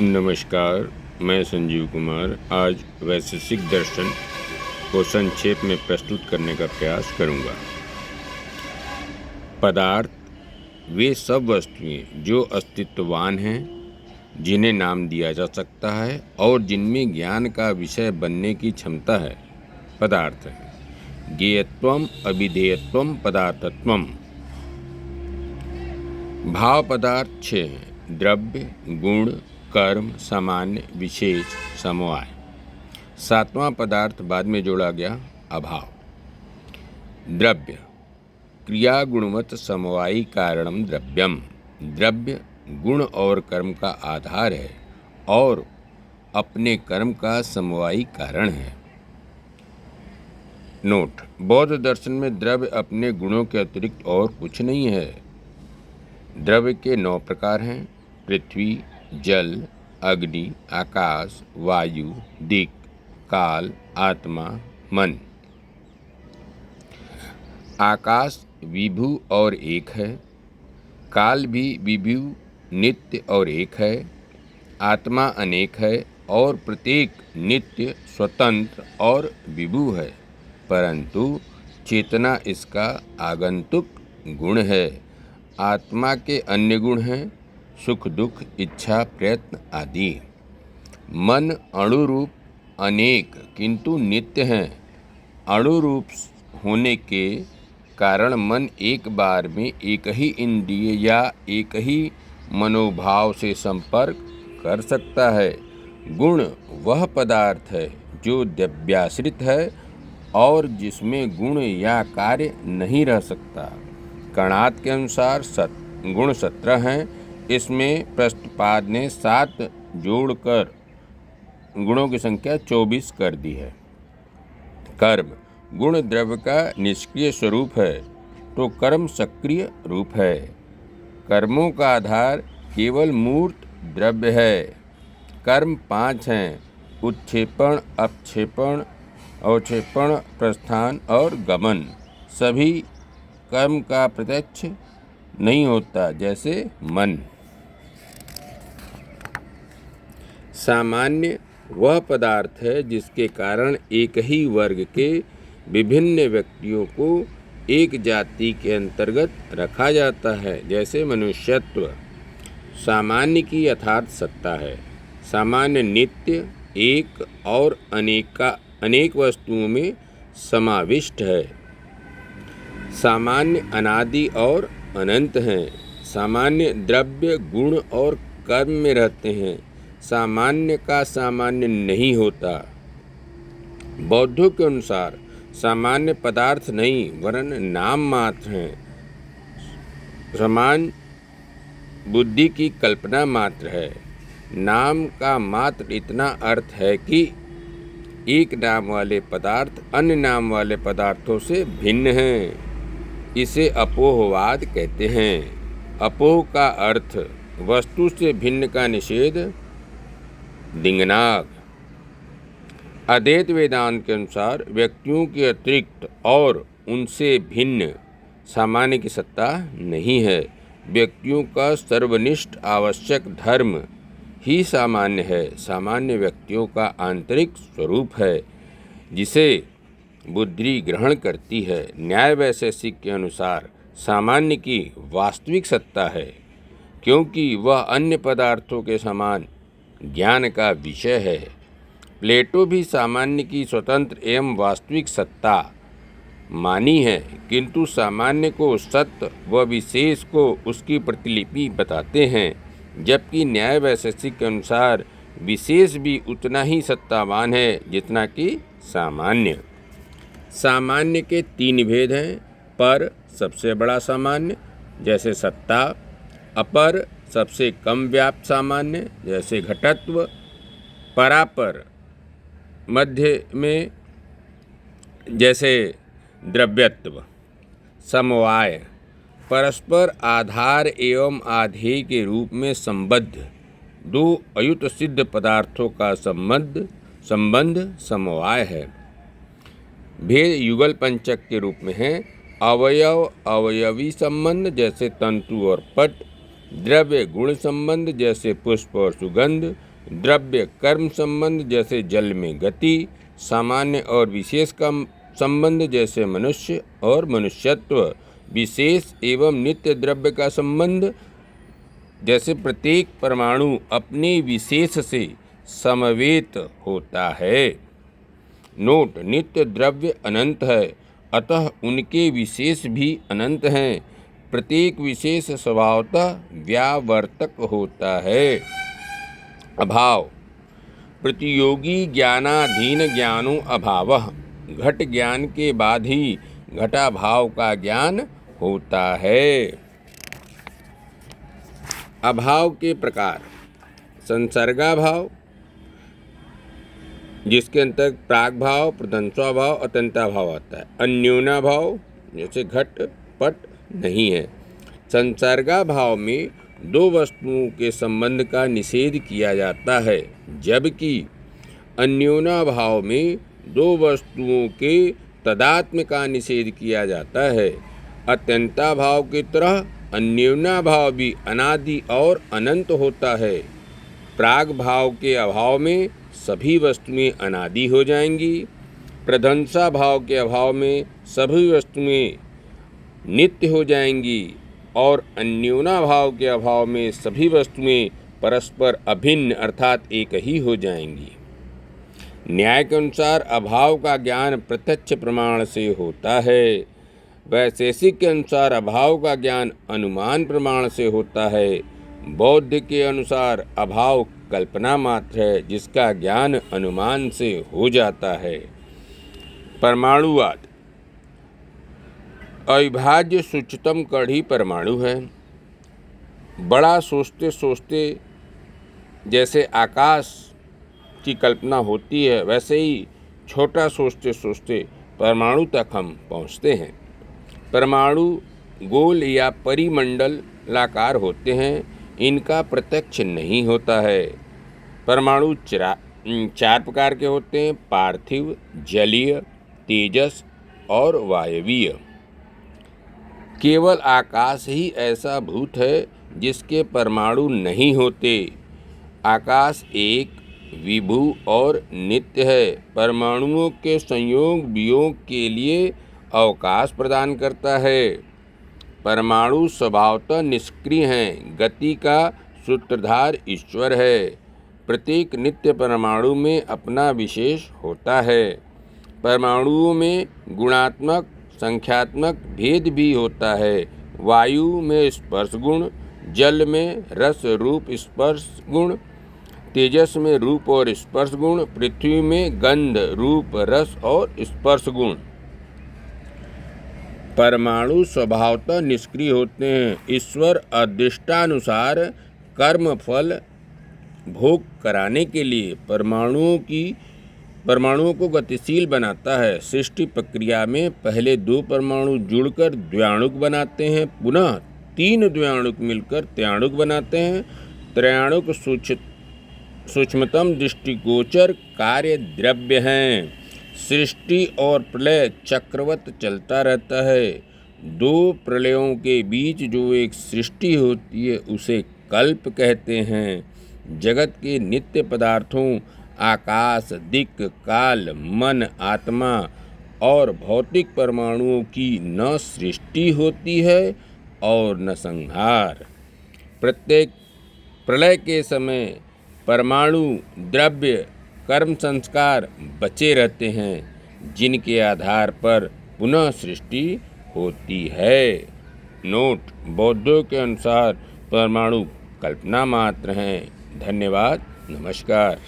नमस्कार, मैं संजीव कुमार आज वैशेषिक दर्शन को संक्षेप में प्रस्तुत करने का प्रयास करूंगा। पदार्थ वे सब वस्तुएं जो अस्तित्ववान हैं, जिन्हें नाम दिया जा सकता है और जिनमें ज्ञान का विषय बनने की क्षमता है, पदार्थ है। ज्ञेयत्वम अविधेयत्वम पदार्थत्वम। भाव पदार्थ 6 हैं: द्रव्य, गुण, कर्म, सामान्य, विशेष, समवाय। 7वां पदार्थ बाद में जोड़ा गया, अभाव। द्रव्य क्रिया गुणवत् समवायी कारणम द्रव्यम। द्रव्य गुण और कर्म का आधार है और अपने कर्म का समवायी कारण है। नोट: बौद्ध दर्शन में द्रव्य अपने गुणों के अतिरिक्त और कुछ नहीं है। द्रव्य के 9 प्रकार हैं: पृथ्वी, जल, अग्नि, आकाश, वायु, दिक्, काल, आत्मा, मन। आकाश विभु और एक है, काल भी विभु, नित्य और एक है, आत्मा अनेक है और प्रत्येक नित्य, स्वतंत्र और विभु है, परंतु चेतना इसका आगंतुक गुण है। आत्मा के अन्य गुण हैं सुख, दुख, इच्छा, प्रयत्न आदि। मन अणुरूप अनेक किंतु नित्य हैं। अणुरूप होने के कारण मन एक बार में एक ही इंद्रिय या एक ही मनोभाव से संपर्क कर सकता है। गुण वह पदार्थ है जो द्रव्याश्रित है और जिसमें गुण या कार्य नहीं रह सकता। कणाद के अनुसार गुण 17 हैं। इसमें प्रस्तुपाद ने 7 जोड़कर गुणों की संख्या 24 कर दी है। कर्म गुण द्रव्य का निष्क्रिय स्वरूप है तो कर्म सक्रिय रूप है। कर्मों का आधार केवल मूर्त द्रव्य है। कर्म 5 हैं: उत्क्षेपण, अपक्षेपण, अवक्षेपण, प्रस्थान और गमन। सभी कर्म का प्रत्यक्ष नहीं होता, जैसे मन। सामान्य वह पदार्थ है जिसके कारण एक ही वर्ग के विभिन्न व्यक्तियों को एक जाति के अंतर्गत रखा जाता है, जैसे मनुष्यत्व। सामान्य की यथार्थ सत्ता है। सामान्य नित्य, एक और अनेक वस्तुओं में समाविष्ट है। सामान्य अनादि और अनंत हैं। सामान्य द्रव्य, गुण और कर्म में रहते हैं। सामान्य का सामान्य नहीं होता। बौद्धों के अनुसार सामान्य पदार्थ नहीं वरन नाम मात्र हैं। सामान्य बुद्धि की कल्पना मात्र है। नाम का मात्र इतना अर्थ है कि एक नाम वाले पदार्थ अन्य नाम वाले पदार्थों से भिन्न हैं। इसे अपोहवाद कहते हैं। अपोह का अर्थ वस्तु से भिन्न का निषेध, दिंगनाग। अद्वैत वेदांत के अनुसार व्यक्तियों के अतिरिक्त और उनसे भिन्न सामान्य की सत्ता नहीं है। व्यक्तियों का सर्वनिष्ठ आवश्यक धर्म ही सामान्य है। सामान्य व्यक्तियों का आंतरिक स्वरूप है जिसे बुद्धि ग्रहण करती है। न्याय वैशेषिक के अनुसार सामान्य की वास्तविक सत्ता है क्योंकि वह अन्य पदार्थों के समान ज्ञान का विषय है। प्लेटो भी सामान्य की स्वतंत्र एवं वास्तविक सत्ता मानी है, किंतु सामान्य को सत्य व विशेष को उसकी प्रतिलिपि बताते हैं, जबकि न्याय वैशेषिक के अनुसार विशेष भी उतना ही सत्तावान है जितना कि सामान्य। सामान्य के 3 भेद हैं: पर सबसे बड़ा सामान्य, जैसे सत्ता; अपर सबसे कम व्याप्त सामान्य, जैसे घटत्व; परापर मध्य में, जैसे द्रव्यत्व। समवाय परस्पर आधार एवं आधेय के रूप में संबद्ध 2 अयुत सिद्ध पदार्थों का संबंध समवाय है। भेद युगल पंचक के रूप में है: अवयव अवयवी संबंध, जैसे तंतु और पट; द्रव्य गुण संबंध, जैसे पुष्प और सुगंध; द्रव्य कर्म संबंध जैसे जल में गति, सामान्य और विशेष का संबंध जैसे मनुष्य और मनुष्यत्व, विशेष एवं नित्य द्रव्य का संबंध जैसे प्रत्येक परमाणु अपने विशेष से समवेत होता है। नोट: नित्य द्रव्य अनंत है, अतः उनके विशेष भी अनंत हैं। प्रत्येक विशेष स्वभावतः व्यावर्तक होता है। अभाव: प्रतियोगी ज्ञानाधीन ज्ञानो अभावः। घट ज्ञान के बाद ही घटाभाव का ज्ञान होता है। अभाव के प्रकार: संसर्गाभाव, जिसके अंतर्गत प्राग भाव, प्रध्वंसाभाव, अत्यंताभाव आता है। अन्योन्याभाव, जैसे घट पट नहीं है। संसर्गाभाव में दो वस्तुओं के संबंध का निषेध किया जाता है, जबकि अन्योन्याभाव में दो वस्तुओं के तदात्म्य का निषेध किया जाता है। अत्यंताभाव की तरह अन्योन्याभाव भी अनादि और अनंत होता है। प्राग भाव के अभाव में सभी वस्तुएं अनादि हो जाएंगी। प्रध्वंसा भाव के अभाव में सभी वस्तुएं नित्य हो जाएंगी और अन्योन्या भाव के अभाव में सभी वस्तुएं परस्पर अभिन्न अर्थात एक ही हो जाएंगी। न्याय के अनुसार अभाव का ज्ञान प्रत्यक्ष प्रमाण से होता है। वैशेषिक के अनुसार अभाव का ज्ञान अनुमान प्रमाण से होता है। बौद्ध के अनुसार अभाव कल्पना मात्र है, जिसका ज्ञान अनुमान से हो जाता है। परमाणुवाद: अविभाज्य सूक्ष्मतम कण ही परमाणु है। बड़ा सोचते सोचते जैसे आकाश की कल्पना होती है, वैसे ही छोटा सोचते सोचते परमाणु तक हम पहुँचते हैं। परमाणु गोल या परिमंडलाकार होते हैं, इनका प्रत्यक्ष नहीं होता है। परमाणु चार प्रकार के होते हैं: पार्थिव, जलीय, तेजस और वायवीय। केवल आकाश ही ऐसा भूत है जिसके परमाणु नहीं होते। आकाश एक, विभु और नित्य है। परमाणुओं के संयोग वियोग के लिए अवकाश प्रदान करता है। परमाणु स्वभावतः निष्क्रिय हैं। गति का सूत्रधार ईश्वर है। प्रत्येक नित्य परमाणु में अपना विशेष होता है। परमाणुओं में गुणात्मक संख्यात्मक भेद भी होता है। वायु में स्पर्श गुण, जल में रस रूप स्पर्श गुण, तेजस में रूप और स्पर्श गुण, पृथ्वी में गंध रूप रस और स्पर्श गुण। परमाणु स्वभावतः निष्क्रिय होते हैं। ईश्वर अदृष्टानुसार कर्म फल भोग कराने के लिए परमाणुओं को गतिशील बनाता है। सृष्टि प्रक्रिया में पहले दो परमाणु जुड़कर द्व्याणुक बनाते हैं, पुनः तीन द्व्याणुक मिलकर त्रयाणुक बनाते हैं। त्रयाणुक सूक्ष्मतम दृष्टिगोचर कार्य द्रव्य हैं। सृष्टि और प्रलय चक्रवत चलता रहता है। दो प्रलयों के बीच जो एक सृष्टि होती है उसे कल्प कहते हैं। जगत के नित्य पदार्थों आकाश, दिक्, काल, मन, आत्मा और भौतिक परमाणुओं की न सृष्टि होती है और न संहार। प्रत्येक प्रलय के समय परमाणु द्रव्य कर्म संस्कार बचे रहते हैं, जिनके आधार पर पुनः सृष्टि होती है। नोट: बौद्धों के अनुसार परमाणु कल्पना मात्र हैं। धन्यवाद। नमस्कार।